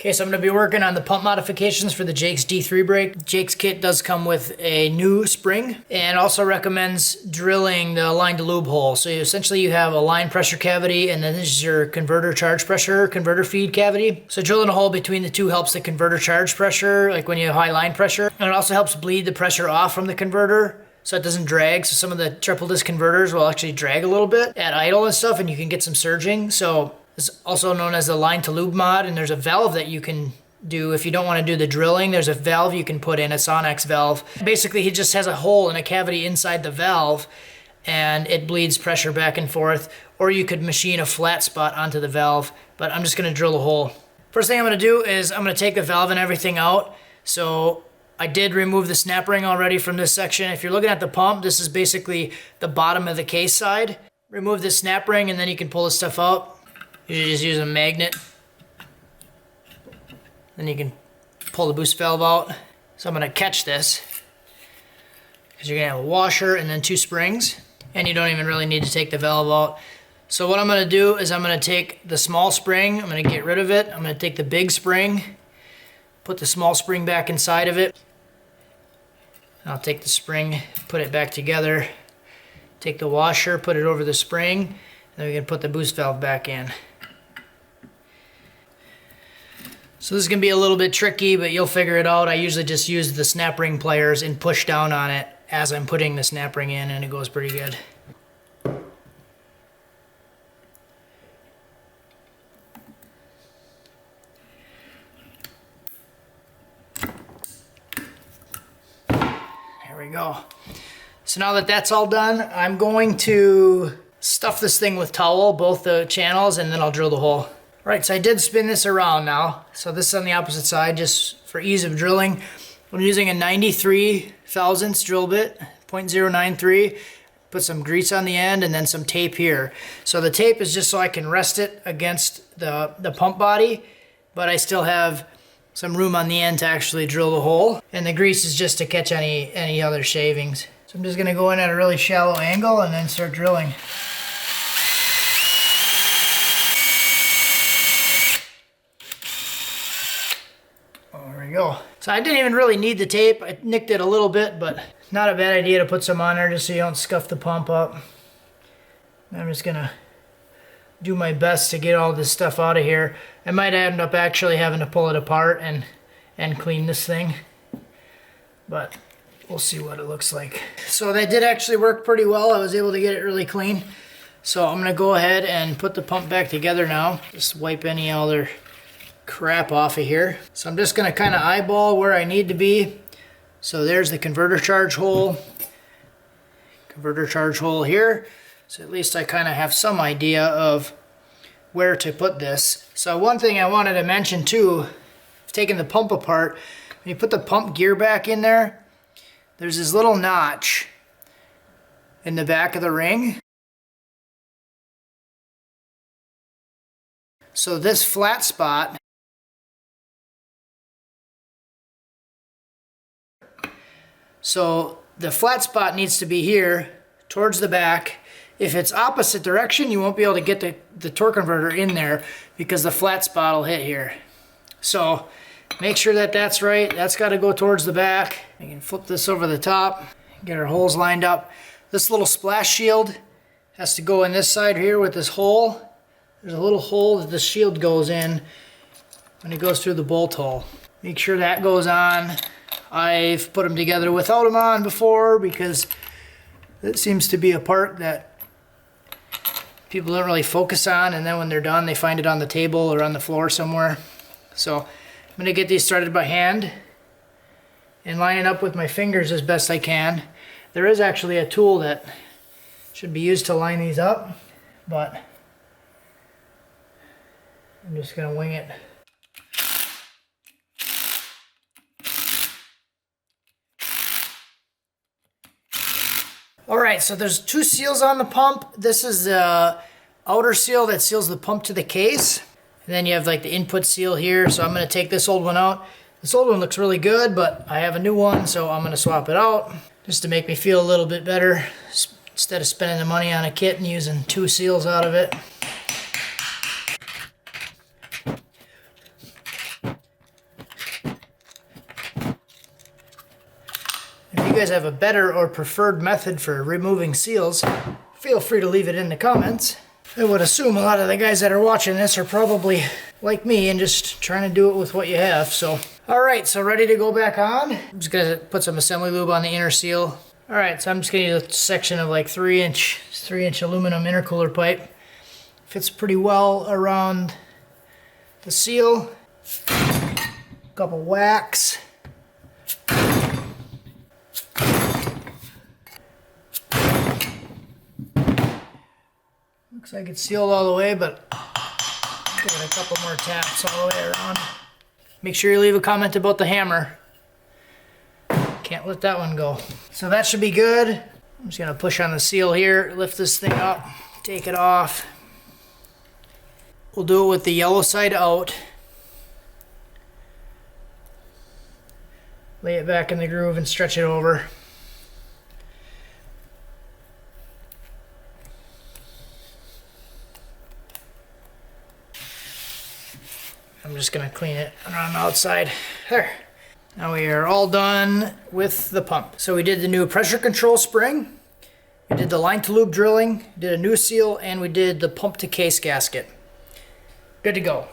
Okay, so I'm going to be working on the pump modifications for the Jake's D3 brake. Jake's kit does come with a new spring and also recommends drilling the line to lube hole. So essentially you have a line pressure cavity and then this is your converter charge pressure, converter feed cavity. So drilling a hole between the two helps the converter charge pressure, like when you have high line pressure. And it also helps bleed the pressure off from the converter so it doesn't drag. So some of the triple disc converters will actually drag a little bit at idle and stuff and you can get some surging. So it's also known as the line to lube mod, and there's a valve that you can do if you don't want to do the drilling. There's a valve you can put in, a Sonex valve. Basically, he just has a hole and a cavity inside the valve, and it bleeds pressure back and forth. Or you could machine a flat spot onto the valve, but I'm just going to drill a hole. First thing I'm going to do is I'm going to take the valve and everything out. So I did remove the snap ring already from this section. If you're looking at the pump, this is basically the bottom of the case side. Remove the snap ring, and then you can pull this stuff out. You just use a magnet. Then you can pull the boost valve out. So I'm going to catch this because you're going to have a washer and then two springs, and you don't even really need to take the valve out. So what I'm going to do is I'm going to take the small spring, I'm going to get rid of it. I'm going to take the big spring, put the small spring back inside of it. I'll take the spring, put it back together, take the washer, put it over the spring, then we can put the boost valve back in. So this is going to be a little bit tricky, but you'll figure it out. I usually just use the snap ring pliers and push down on it as I'm putting the snap ring in, and it goes pretty good. There we go. So now that that's all done, I'm going to stuff this thing with towel, both the channels, and then I'll drill the hole. Right, so I did spin this around now. So this is on the opposite side, just for ease of drilling. I'm using a 93 thousandths drill bit, 0.093. Put some grease on the end and then some tape here. So the tape is just so I can rest it against the pump body, but I still have some room on the end to actually drill the hole. And the grease is just to catch any other shavings. So I'm just gonna go in at a really shallow angle and then start drilling. Go. So I didn't even really need the tape. I nicked it a little bit, but not a bad idea to put some on there just so you don't scuff the pump up. I'm just gonna do my best to get all this stuff out of here. I might end up actually having to pull it apart and clean this thing, but we'll see what it looks like. So that did actually work pretty well. I was able to get it really clean. So I'm gonna go ahead and put the pump back together now. Just wipe any other crap off of here. So I'm just gonna kind of eyeball where I need to be. So there's the converter charge hole here. So at least I kind of have some idea of where to put this. So one thing I wanted to mention too, taking the pump apart, when you put the pump gear back in there, there's this little notch in the back of the ring. So this flat spot, so the flat spot needs to be here towards the back. If it's opposite direction, you won't be able to get the torque converter in there because the flat spot will hit here. So make sure that that's right. That's got to go towards the back. We can flip this over the top, get our holes lined up. This little splash shield has to go in this side here with this hole. There's a little hole that the shield goes in when it goes through the bolt hole. Make sure that goes on. I've put them together without them on before because it seems to be a part that people don't really focus on, and then when they're done they find it on the table or on the floor somewhere. So I'm going to get these started by hand and line it up with my fingers as best I can. There is actually a tool that should be used to line these up, but I'm just going to wing it. Alright, so there's two seals on the pump. This is the outer seal that seals the pump to the case. And then you have like the input seal here, so I'm going to take this old one out. This old one looks really good, but I have a new one, so I'm going to swap it out just to make me feel a little bit better instead of spending the money on a kit and using two seals out of it. guys have a better or preferred method for removing seals, feel free to leave it in the comments. I would assume a lot of the guys that are watching this are probably like me and just trying to do it with what you have. So, all right, so ready to go back on. I'm just gonna put some assembly lube on the inner seal. All right, so I'm just gonna use a section of like 3-inch aluminum intercooler pipe. Fits pretty well around the seal. Couple whacks. Looks like it's sealed all the way, but give it a couple more taps all the way around. Make sure you leave a comment about the hammer. Can't let that one go. So that should be good. I'm just gonna push on the seal here, lift this thing up, take it off. We'll do it with the yellow side out. Lay it back in the groove and stretch it over. I'm just gonna clean it around the outside. There. Now we are all done with the pump. So we did the new pressure control spring, we did the line to lube drilling, did a new seal, and we did the pump to case gasket. Good to go.